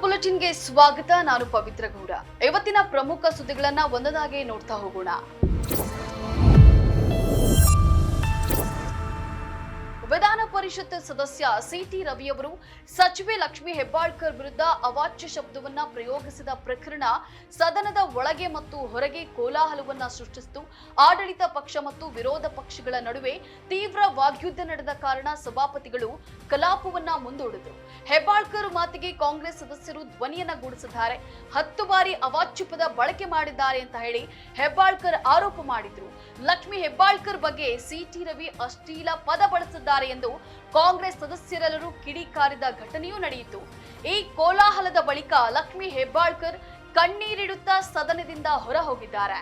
ಬುಲೆಟಿನ್ಗೆ ಸ್ವಾಗತ. ನಾನು ಪವಿತ್ರ ಗೌಡ. ಇವತ್ತಿನ ಪ್ರಮುಖ ಸುದ್ದಿಗಳನ್ನ ಒಂದೊಂದಾಗಿ ನೋಡ್ತಾ ಹೋಗೋಣ. ವಿಧಾನ ಪರಿಷತ್ ಸದಸ್ಯ ಸಿಟಿ ರವಿಯವರು ಸಚಿವೆ ಲಕ್ಷ್ಮಿ ಹೆಬ್ಬಾಳ್ಕರ್ ವಿರುದ್ಧ ಅವಾಚ್ಯ ಶಬ್ದವನ್ನ ಪ್ರಯೋಗಿಸಿದ ಪ್ರಕರಣ ಸದನದ ಒಳಗೆ ಮತ್ತು ಹೊರಗೆ ಕೋಲಾಹಲವನ್ನ ಸೃಷ್ಟಿಸಿತು. ಆಡಳಿತ ಪಕ್ಷ ಮತ್ತು ವಿರೋಧ ಪಕ್ಷಗಳ ನಡುವೆ ತೀವ್ರ ವಾಗ್ಯುದ್ಧ ನಡೆದ ಕಾರಣ ಸಭಾಪತಿಗಳು ಕಲಾಪವನ್ನ ಮುಂದೂಡಿದರು. ಹೆಬ್ಬಾಳ್ಕರ್ ಮಾತಿಗೆ ಕಾಂಗ್ರೆಸ್ ಸದಸ್ಯರು ಧ್ವನಿಯನ್ನ ಗೂಡಿಸಿದ್ದಾರೆ. 10 ಬಾರಿ ಅವಾಚ್ಯ ಪದ ಬಳಕೆ ಮಾಡಿದ್ದಾರೆ ಅಂತ ಹೇಳಿ ಹೆಬ್ಬಾಳ್ಕರ್ ಆರೋಪ ಮಾಡಿದ್ರು. ಲಕ್ಷ್ಮಿ ಹೆಬ್ಬಾಳ್ಕರ್ ಬಗ್ಗೆ ಸಿಟಿ ರವಿ ಅಶ್ಲೀಲ ಪದ ಬಳಸಿದ್ದಾರೆ ಎಂದು ಕಾಂಗ್ರೆಸ್ ಸದಸ್ಯರೆಲ್ಲರೂ ಕಿಡಿಕಾರಿದ ಘಟನೆಯೂ ನಡೆಯಿತು. ಈ ಕೋಲಾಹಲದ ಬಳಿಕ ಲಕ್ಷ್ಮಿ ಹೆಬ್ಬಾಳ್ಕರ್ ಕಣ್ಣೀರಿಡುತ್ತಾ ಸದನದಿಂದ ಹೊರ ಹೋಗಿದ್ದಾರೆ.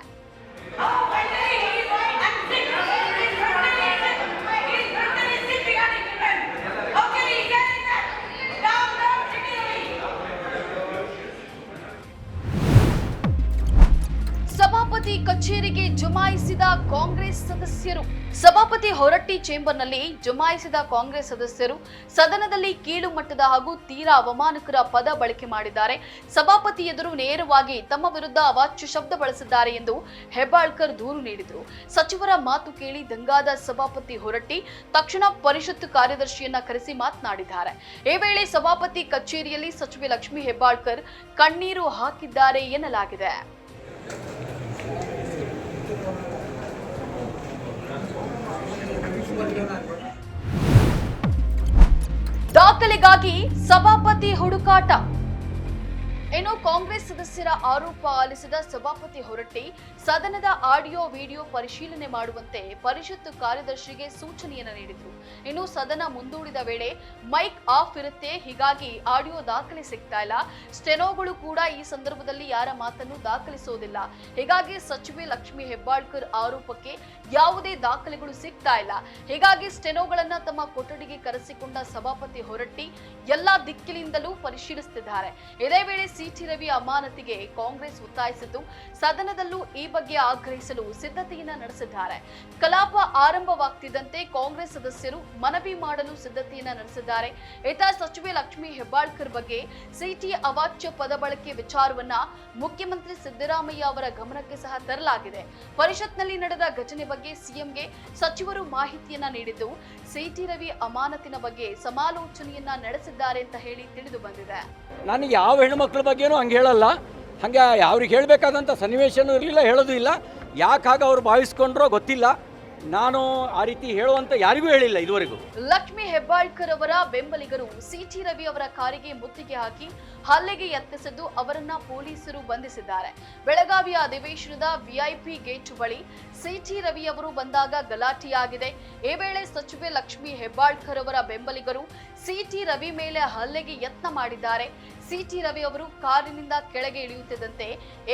ಸಭಾಪತಿ ಕಚೇರಿಗೆ ಜಮಾಯಿಸಿದ ಕಾಂಗ್ರೆಸ್ ಸದಸ್ಯರು. ಸಭಾಪತಿ ಹೊರಟ್ಟಿ ಚೇಂಬರ್ನಲ್ಲಿ ಜಮಾಯಿಸಿದ ಕಾಂಗ್ರೆಸ್ ಸದಸ್ಯರು ಸದನದಲ್ಲಿ ಕೀಳು ಮಟ್ಟದ ಹಾಗೂ ತೀರಾ ಅವಮಾನಕರ ಪದ ಬಳಕೆ ಮಾಡಿದ್ದಾರೆ. ಸಭಾಪತಿ ಎದುರು ನೇರವಾಗಿ ತಮ್ಮ ವಿರುದ್ಧ ಅವಾಚ್ಯ ಶಬ್ದ ಬಳಸಿದ್ದಾರೆ ಎಂದು ಹೆಬ್ಬಾಳ್ಕರ್ ದೂರು ನೀಡಿದರು. ಸಚಿವರ ಮಾತು ಕೇಳಿ ದಂಗಾದ ಸಭಾಪತಿ ಹೊರಟ್ಟಿ ತಕ್ಷಣ ಪರಿಷತ್ ಕಾರ್ಯದರ್ಶಿಯನ್ನ ಕರೆಸಿ ಮಾತನಾಡಿದ್ದಾರೆ. ಈ ವೇಳೆ ಸಭಾಪತಿ ಕಚೇರಿಯಲ್ಲಿ ಸಚಿವೆ ಲಕ್ಷ್ಮಿ ಹೆಬ್ಬಾಳ್ಕರ್ ಕಣ್ಣೀರು ಹಾಕಿದ್ದಾರೆ ಎನ್ನಲಾಗಿದೆ. ದಾಖಲೆಗಾಗಿ ಸಭಾಪತಿ ಹುಡುಕಾಟ. ಇನ್ನು ಕಾಂಗ್ರೆಸ್ ಸದಸ್ಯರ ಆರೋಪ ಆಲಿಸಿದ ಸಭಾಪತಿ ಹೊರಟ್ಟಿ ಸದನದ ಆಡಿಯೋ ವಿಡಿಯೋ ಪರಿಶೀಲನೆ ಮಾಡುವಂತೆ ಪರಿಷತ್ ಕಾರ್ಯದರ್ಶಿಗೆ ಸೂಚನೆಯನ್ನು ನೀಡಿದ್ರು. ಇನ್ನು ಸದನ ಮುಂದೂಡಿದ ವೇಳೆ ಮೈಕ್ ಆಫ್ ಇರುತ್ತೆ, ಹೀಗಾಗಿ ಆಡಿಯೋ ದಾಖಲೆ ಸಿಗ್ತಾ ಇಲ್ಲ. ಸ್ಟೆನೋಗಳು ಕೂಡ ಈ ಸಂದರ್ಭದಲ್ಲಿ ಯಾರ ಮಾತನ್ನು ದಾಖಲಿಸೋದಿಲ್ಲ. ಹೀಗಾಗಿ ಸಚಿವೆ ಲಕ್ಷ್ಮಿ ಹೆಬ್ಬಾಳ್ಕರ್ ಆರೋಪಕ್ಕೆ ಯಾವುದೇ ದಾಖಲೆಗಳು ಸಿಗ್ತಾ ಇಲ್ಲ. ಹೀಗಾಗಿ ಸ್ಟೆನೋಗಳನ್ನ ತಮ್ಮ ಕೊಠಡಿಗೆ ಕರೆಸಿಕೊಂಡ ಸಭಾಪತಿ ಹೊರಟ್ಟಿ ಎಲ್ಲಾ ದಿಕ್ಕಿನಿಂದಲೂ ಪರಿಶೀಲಿಸುತ್ತಿದ್ದಾರೆ. ಇದೇ ವೇಳೆ ಸಿಟಿ ರವಿ ಅಮಾನತಿಗೆ ಕಾಂಗ್ರೆಸ್ ಒತ್ತಾಯಿಸಿದ್ದು ಸದನದಲ್ಲೂ ಈ ಬಗ್ಗೆ ಆಗ್ರಹಿಸಲು ಸಿದ್ಧತೆಯನ್ನ ನಡೆಸಿದ್ದಾರೆ. ಕಲಾಪ ಆರಂಭವಾಗ್ತಿದ್ದಂತೆ ಕಾಂಗ್ರೆಸ್ ಸದಸ್ಯರು ಮನವಿ ಮಾಡಲು ಸಿದ್ಧತೆಯನ್ನ ನಡೆಸಿದ್ದಾರೆ. ಇತ್ತ ಸಚಿವೆ ಲಕ್ಷ್ಮಿ ಹೆಬ್ಬಾಳ್ಕರ್ ಬಗ್ಗೆ ಸಿಟಿ ಅವಾಚ್ಯ ಪದ ಬಳಕೆ ವಿಚಾರವನ್ನ ಮುಖ್ಯಮಂತ್ರಿ ಸಿದ್ದರಾಮಯ್ಯ ಅವರ ಗಮನಕ್ಕೆ ಸಹ ತರಲಾಗಿದೆ. ಪರಿಷತ್ನಲ್ಲಿ ನಡೆದ ಘಟನೆ ಬಗ್ಗೆ ಸಿಎಂಗೆ ಸಚಿವರು ಮಾಹಿತಿಯನ್ನ ನೀಡಿದ್ದು ಸಿಟಿ ರವಿ ಅಮಾನತಿನ ಬಗ್ಗೆ ಸಮಾಲೋಚನೆಯನ್ನ ನಡೆಸಿದ್ದಾರೆ ಅಂತ ಹೇಳಿ ತಿಳಿದು ಬಂದಿದೆ. ನಾನು ಯಾವ ಹೆಣ್ಮಕ್ಳ ಬಗ್ಗೆನೂ ಹಂಗೆ ಹೇಳಲ್ಲ, ಹಾಗೆ ಅವ್ರಿಗೆ ಹೇಳಬೇಕಾದಂಥ ಸನ್ನಿವೇಶನೂ ಇರಲಿಲ್ಲ, ಹೇಳೋದು ಇಲ್ಲ. ಯಾಕೆ ಹಾಗೆ ಅವ್ರು ಭಾವಿಸ್ಕೊಂಡ್ರೋ ಗೊತ್ತಿಲ್ಲ. ನಾನು ಆ ರೀತಿ ಹೇಳುವಂತ ಯಾರಿಗೂ ಹೇಳಿಲ್ಲ ಇದುವರೆಗೂ. ಲಕ್ಷ್ಮಿ ಹೆಬ್ಬಾಳ್ಕರ್ ಅವರ ಬೆಂಬಲಿಗರು ಸಿಟಿ ರವಿ ಅವರ ಕಾರಿಗೆ ಮುತ್ತಿಗೆ ಹಾಕಿ ಹಲ್ಲೆಗೆ ಯತ್ನಿಸಿದ್ದು ಅವರನ್ನ ಪೊಲೀಸರು ಬಂಧಿಸಿದ್ದಾರೆ. ಬೆಳಗಾವಿಯ ಅಧಿವೇಶನದ ವಿಐಪಿ ಗೇಟ್ ಬಳಿ ಸಿಟಿ ರವಿ ಅವರು ಬಂದಾಗ ಗಲಾಟೆಯಾಗಿದೆ. ಈ ವೇಳೆ ಸಚಿವೆ ಲಕ್ಷ್ಮಿ ಹೆಬ್ಬಾಳ್ಕರ್ ಅವರ ಬೆಂಬಲಿಗರು ಸಿಟಿ ರವಿ ಮೇಲೆ ಹಲ್ಲೆಗೆ ಯತ್ನ ಮಾಡಿದ್ದಾರೆ. ಸಿಟಿ ರವಿ ಅವರು ಕಾರಿನಿಂದ ಕೆಳಗೆ ಇಳಿಯುತ್ತಿದ್ದಂತೆ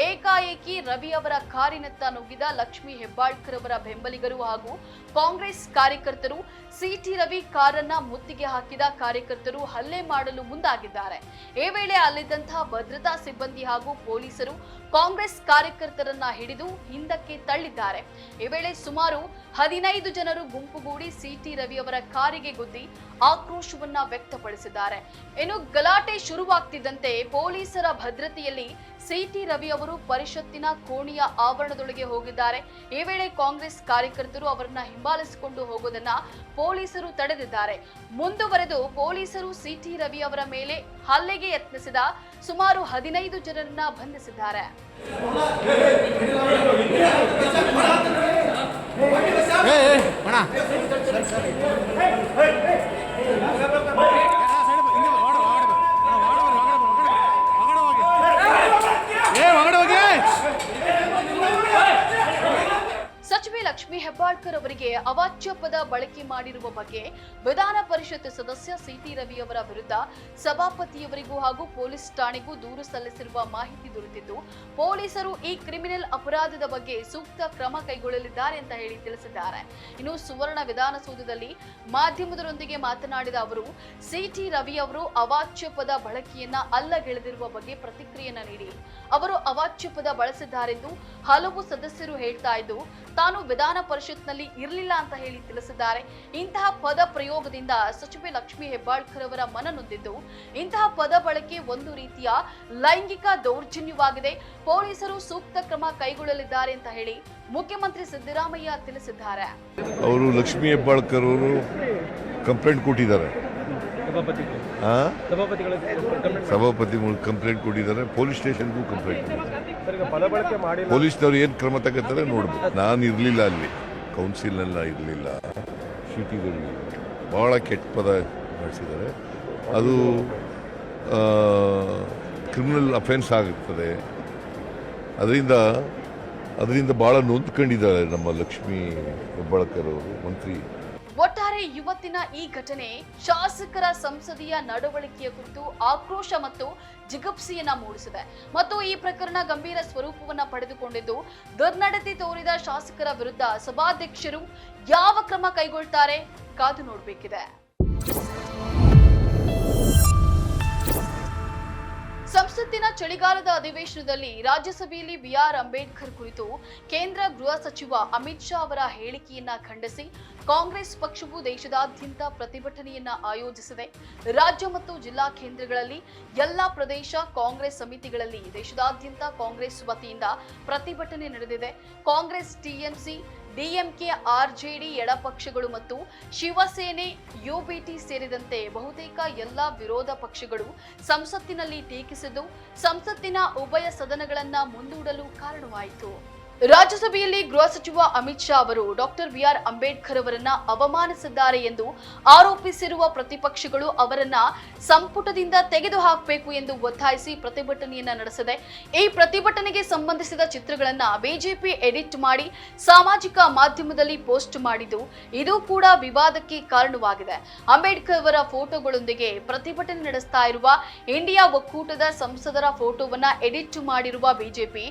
ಏಕಾಏಕಿ ರವಿ ಅವರ ಕಾರಿನತ್ತ ನುಗ್ಗಿದ ಲಕ್ಷ್ಮಿ ಹೆಬ್ಬಾಳ್ಕರ್ ಅವರ ಬೆಂಬಲಿಗರು ಹಾಗೂ ಕಾಂಗ್ರೆಸ್ ಕಾರ್ಯಕರ್ತರು ಸಿಟಿ ರವಿ ಕಾರನ್ನ ಮುತ್ತಿಗೆ ಹಾಕಿದ ಕಾರ್ಯಕರ್ತರು ಹಲ್ಲೆ ಮಾಡಲು ಮುಂದಾಗಿದ್ದಾರೆ. ಈ ವೇಳೆ ಅಲ್ಲಿದ್ದಂತಹ ಭದ್ರತಾ ಸಿಬ್ಬಂದಿ ಹಾಗೂ ಪೊಲೀಸರು ಕಾಂಗ್ರೆಸ್ ಕಾರ್ಯಕರ್ತರನ್ನ ಹಿಡಿದು ಹಿಂದಕ್ಕೆ ತಳ್ಳಿದ್ದಾರೆ. ಈ ವೇಳೆ ಸುಮಾರು 15 ಜನರು ಗುಂಪುಗೂಡಿ ಸಿಟಿ ರವಿ ಅವರ ಕಾರಿಗೆ ಗುದ್ದಿ ಆಕ್ರೋಶವನ್ನ ವ್ಯಕ್ತಪಡಿಸಿದ್ದಾರೆ. ಇನ್ನು ಗಲಾಟೆ ಶುರುವಾಗ್ತಿದ್ದಂತೆ ಪೊಲೀಸರ ಭದ್ರತೆಯಲ್ಲಿ ಸಿಟಿ ರವಿ ಅವರು ಪರಿಷತ್ತಿನ ಕೋಣೆಯ ಆವರಣದೊಳಗೆ ಹೋಗಿದ್ದಾರೆ. ಈ ವೇಳೆ ಕಾಂಗ್ರೆಸ್ ಕಾರ್ಯಕರ್ತರು ಅವರನ್ನ ಹಿಂಬಾಲಿಸಿಕೊಂಡು ಹೋಗೋದನ್ನ ಪೊಲೀಸರು ತಡೆದಿದ್ದಾರೆ. ಮುಂದುವರೆದು ಪೊಲೀಸರು ಸಿಟಿ ರವಿ ಅವರ ಮೇಲೆ ಹಲ್ಲೆಗೆ ಯತ್ನಿಸಿದ ಸುಮಾರು 15 ಜನರನ್ನ ಬಂಧಿಸಿದ್ದಾರೆ. ಸಚಿವೆ ಲಕ್ಷ್ಮಿ ಹೆಬ್ಬಾಳ್ಕರ್ ಅವರಿಗೆ ಅವಾಚ್ಯ ಪದ ಬಳಕೆ ಮಾಡಿರುವ ಬಗ್ಗೆ ವಿಧಾನ ಪರಿಷತ್ ಸದಸ್ಯ ಸಿಟಿ ರವಿ ಅವರ ವಿರುದ್ಧ ಸಭಾಪತಿಯವರಿಗೂ ಹಾಗೂ ಪೊಲೀಸ್ ಠಾಣೆಗೂ ದೂರು ಸಲ್ಲಿಸಿರುವ ಮಾಹಿತಿ ದೊರೆತಿದ್ದು ಪೊಲೀಸರು ಈ ಕ್ರಿಮಿನಲ್ ಅಪರಾಧದ ಬಗ್ಗೆ ಸೂಕ್ತ ಕ್ರಮ ಕೈಗೊಳ್ಳಲಿದ್ದಾರೆ ಅಂತ ಹೇಳಿ ತಿಳಿಸಿದ್ದಾರೆ. ಇನ್ನು ಸುವರ್ಣ ವಿಧಾನಸೌಧದಲ್ಲಿ ಮಾಧ್ಯಮದರೊಂದಿಗೆ ಮಾತನಾಡಿದ ಅವರು ಸಿಟಿ ರವಿ ಅವರು ಅವಾಚ್ಯ ಪದ ಬಳಕೆಯನ್ನ ಅಲ್ಲಗೆಳೆದಿರುವ ಬಗ್ಗೆ ಪ್ರತಿಕ್ರಿಯೆಯನ್ನ ನೀಡಿ ಅವರು ಅವಾಚ್ಯ ಪದ ಬಳಸಿದ್ದಾರೆಂದು ಹಲವು ಸದಸ್ಯರು ಹೇಳ್ತಾ ಇದ್ದು ತಾನು ವಿಧಾನ ವಿಧಾನ ಪರಿಷತ್ನಲ್ಲಿ ಇರಲಿಲ್ಲ ಅಂತ ಹೇಳಿ ತಿಳಿಸಿದ್ದಾರೆ. ಇಂತಹ ಪದ ಪ್ರಯೋಗದಿಂದ ಸಚಿವೆ ಲಕ್ಷ್ಮೀ ಹೆಬ್ಬಾಳ್ಕರ್ ಅವರ ಮನನೊಂದಿದ್ದು, ಇಂತಹ ಪದ ಬಳಕೆ ಒಂದು ರೀತಿಯ ಲೈಂಗಿಕ ದೌರ್ಜನ್ಯವಾಗಿದೆ. ಪೊಲೀಸರು ಸೂಕ್ತ ಕ್ರಮ ಕೈಗೊಳ್ಳಲಿದ್ದಾರೆ ಅಂತ ಹೇಳಿ ಮುಖ್ಯಮಂತ್ರಿ ಸಿದ್ದರಾಮಯ್ಯ ತಿಳಿಸಿದ್ದಾರೆ. ಅವರು ಲಕ್ಷ್ಮೀ ಹೆಬ್ಬಾಳ್ಕರ್ ಅವರು ಕಂಪ್ಲೇಂಟ್ ಕೊಟ್ಟಿದ್ದಾರೆ, ಸಭಾಪತಿಗಳು ಕಂಪ್ಲೇಂಟ್ ಕೊಟ್ಟಿದ್ದಾರೆ, ಪೊಲೀಸ್ ಸ್ಟೇಷನ್ಗೂ ಕಂಪ್ಲೇಂಟ್ ಕೊಟ್ಟಿದ್ದಾರೆ. ಪೊಲೀಸ್ನವ್ರು ಏನು ಕ್ರಮ ತಗೋತಾರೆ ನೋಡ್ಬೇಕು. ನಾನು ಇರಲಿಲ್ಲ ಅಲ್ಲಿ, ಕೌನ್ಸಿಲ್ನೆಲ್ಲ ಇರಲಿಲ್ಲ, ಸಿಟಿಗಳು ಭಾಳ ಕೆಟ್ಟ ಪದ ನಡೆಸಿದ್ದಾರೆ. ಅದು ಕ್ರಿಮಿನಲ್ ಅಫೆನ್ಸ್ ಆಗುತ್ತದೆ. ಅದರಿಂದ ಭಾಳ ನೊಂದ್ಕೊಂಡಿದ್ದಾರೆ ನಮ್ಮ ಲಕ್ಷ್ಮೀ ಹೆಬ್ಬಾಳ್ಕರ್ ಅವರು, ಮಂತ್ರಿ. ಒಟ್ಟಾರೆ ಇವತ್ತಿನ ಈ ಘಟನೆ ಶಾಸಕರ ಸಂಸದೀಯ ನಡವಳಿಕೆಯ ಕುರಿತು ಆಕ್ರೋಶ ಮತ್ತು ಜಿಗುಪ್ಸೆಯನ್ನ ಮೂಡಿಸಿದೆ ಮತ್ತು ಈ ಪ್ರಕರಣ ಗಂಭೀರ ಸ್ವರೂಪವನ್ನ ಪಡೆದುಕೊಂಡಿದ್ದು, ದುರ್ನಡತೆ ತೋರಿದ ಶಾಸಕರ ವಿರುದ್ಧ ಸಭಾಧ್ಯಕ್ಷರು ಯಾವ ಕ್ರಮ ಕೈಗೊಳ್ತಾರೆ ಕಾದು ನೋಡಬೇಕಿದೆ. ಸಂಸತ್ತಿನ ಚಳಿಗಾಲದ ಅಧಿವೇಶನದಲ್ಲಿ ರಾಜ್ಯಸಭೆಯಲ್ಲಿ ಬಿಆರ್ ಅಂಬೇಡ್ಕರ್ ಕುರಿತು ಕೇಂದ್ರ ಗೃಹ ಸಚಿವ ಅಮಿತ್ ಶಾ ಅವರ ಹೇಳಿಕೆಯನ್ನ ಖಂಡಿಸಿ ಕಾಂಗ್ರೆಸ್ ಪಕ್ಷವು ದೇಶದಾದ್ಯಂತ ಪ್ರತಿಭಟನೆಯನ್ನ ಆಯೋಜಿಸಿದೆ. ರಾಜ್ಯ ಮತ್ತು ಜಿಲ್ಲಾ ಕೇಂದ್ರಗಳಲ್ಲಿ ಎಲ್ಲಾ ಪ್ರದೇಶ ಕಾಂಗ್ರೆಸ್ ಸಮಿತಿಗಳಲ್ಲಿ ದೇಶದಾದ್ಯಂತ ಕಾಂಗ್ರೆಸ್ ವತಿಯಿಂದ ಪ್ರತಿಭಟನೆ ನಡೆದಿದೆ. ಕಾಂಗ್ರೆಸ್, ಟಿಎಂಸಿ, ಡಿಎಂಕೆ, ಆರ್ಜೆಡಿ ಎಡಪಕ್ಷಗಳು ಮತ್ತು ಶಿವಸೇನೆ, ಯುಬಿಟಿ ಸೇರಿದಂತೆ ಬಹುತೇಕ ಎಲ್ಲಾ ವಿರೋಧ ಪಕ್ಷಗಳು ಸಂಸತ್ತಿನಲ್ಲಿ ಟೀಕಿಸಿದ್ದು, ಸಂಸತ್ತಿನ ಉಭಯ ಸದನಗಳನ್ನ ಮುಂದೂಡಲು ಕಾರಣವಾಯಿತು. ರಾಜ್ಯಸಭೆಯಲ್ಲಿ ಗೃಹ ಸಚಿವ ಅಮಿತ್ ಶಾ ಅವರು ಡಾಕ್ಟರ್ ಬಿಆರ್ ಅಂಬೇಡ್ಕರ್ ಅವರನ್ನ ಅವಮಾನಿಸಿದ್ದಾರೆ ಎಂದು ಆರೋಪಿಸಿರುವ ಪ್ರತಿಪಕ್ಷಗಳು ಅವರನ್ನ ಸಂಪುಟದಿಂದ ತೆಗೆದುಹಾಕಬೇಕು ಎಂದು ಒತ್ತಾಯಿಸಿ ಪ್ರತಿಭಟನೆಯನ್ನ ನಡೆಸಿದೆ. ಈ ಪ್ರತಿಭಟನೆಗೆ ಸಂಬಂಧಿಸಿದ ಚಿತ್ರಗಳನ್ನ ಬಿಜೆಪಿ ಎಡಿಟ್ ಮಾಡಿ ಸಾಮಾಜಿಕ ಮಾಧ್ಯಮದಲ್ಲಿ ಪೋಸ್ಟ್ ಮಾಡಿದ್ದು, ಇದು ಕೂಡ ವಿವಾದಕ್ಕೆ ಕಾರಣವಾಗಿದೆ. ಅಂಬೇಡ್ಕರ್ ಅವರ ಫೋಟೋಗಳೊಂದಿಗೆ ಪ್ರತಿಭಟನೆ ನಡೆಸ್ತಾ ಇರುವ ಇಂಡಿಯಾ ಒಕ್ಕೂಟದ ಸಂಸದರ ಫೋಟೋವನ್ನ ಎಡಿಟ್ ಮಾಡಿರುವ ಬಿಜೆಪಿ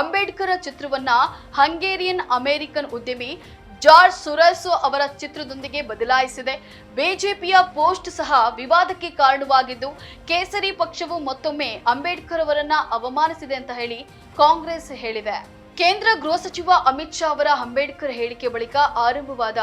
ಅಂಬೇಡ್ಕರ್ ಚಿತ್ರವನ್ನ ಹಂಗೇರಿಯನ್ ಅಮೆರಿಕನ್ ಉದ್ಯಮಿ ಜಾರ್ಜ್ ಸೊರೋಸ್ ಅವರ ಚಿತ್ರದೊಂದಿಗೆ ಬದಲಾಯಿಸಿದೆ. ಬಿಜೆಪಿಯ ಪೋಸ್ಟ್ ಸಹ ವಿವಾದಕ್ಕೆ ಕಾರಣವಾಗಿದ್ದು, ಕೇಸರಿ ಪಕ್ಷವು ಮತ್ತೊಮ್ಮೆ ಅಂಬೇಡ್ಕರ್ ಅವರನ್ನ ಅವಮಾನಿಸಿದೆ ಅಂತ ಹೇಳಿ ಕಾಂಗ್ರೆಸ್ ಹೇಳಿದೆ. ಕೇಂದ್ರ ಗೃಹ ಸಚಿವ ಅಮಿತ್ ಶಾ ಅವರ ಅಂಬೇಡ್ಕರ್ ಹೇಳಿಕೆ ಬಳಿಕ ಆರಂಭವಾದ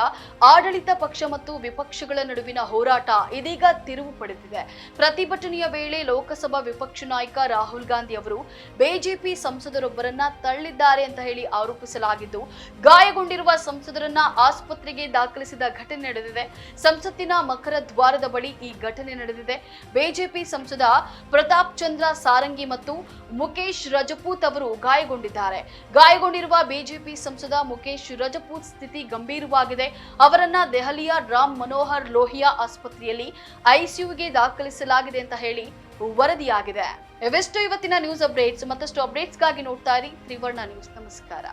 ಆಡಳಿತ ಪಕ್ಷ ಮತ್ತು ವಿಪಕ್ಷಗಳ ನಡುವಿನ ಹೋರಾಟ ಇದೀಗ ತಿರುವು ಪಡೆದಿದೆ. ಪ್ರತಿಭಟನೆಯ ವೇಳೆ ಲೋಕಸಭಾ ವಿಪಕ್ಷ ನಾಯಕ ರಾಹುಲ್ ಗಾಂಧಿ ಅವರು ಬಿಜೆಪಿ ಸಂಸದರೊಬ್ಬರನ್ನ ತಳ್ಳಿದ್ದಾರೆ ಅಂತ ಹೇಳಿ ಆರೋಪಿಸಲಾಗಿದ್ದು, ಗಾಯಗೊಂಡಿರುವ ಸಂಸದರನ್ನ ಆಸ್ಪತ್ರೆಗೆ ದಾಖಲಿಸಿದ ಘಟನೆ ನಡೆದಿದೆ. ಸಂಸತ್ತಿನ ಮಕರ ದ್ವಾರದ ಬಳಿ ಈ ಘಟನೆ ನಡೆದಿದೆ. ಬಿಜೆಪಿ ಸಂಸದ ಪ್ರತಾಪ್ ಚಂದ್ರ ಸಾರಂಗಿ ಮತ್ತು ಮುಕೇಶ್ ರಜಪೂತ್ ಅವರು ಗಾಯಗೊಂಡಿದ್ದಾರೆ. ಗಾಯಗೊಂಡಿರುವ ಬಿಜೆಪಿ ಸಂಸದ ಮುಕೇಶ್ ರಜಪೂತ್ ಸ್ಥಿತಿ ಗಂಭೀರವಾಗಿದೆ. ಅವರನ್ನ ದೆಹಲಿಯ ರಾಮ್ ಮನೋಹರ್ ಲೋಹಿಯಾ ಆಸ್ಪತ್ರೆಯಲ್ಲಿ ಐಸಿಯುಗೆ ದಾಖಲಿಸಲಾಗಿದೆ ಅಂತ ಹೇಳಿ ವರದಿಯಾಗಿದೆ. ಇವೆಷ್ಟು ಇವತ್ತಿನ ನ್ಯೂಸ್ ಅಪ್ಡೇಟ್ಸ್. ಮತ್ತಷ್ಟು ಅಪ್ಡೇಟ್ಸ್ಗಾಗಿ ನೋಡ್ತಾ ಇರಿ ತ್ರಿವರ್ಣ ನ್ಯೂಸ್. ನಮಸ್ಕಾರ.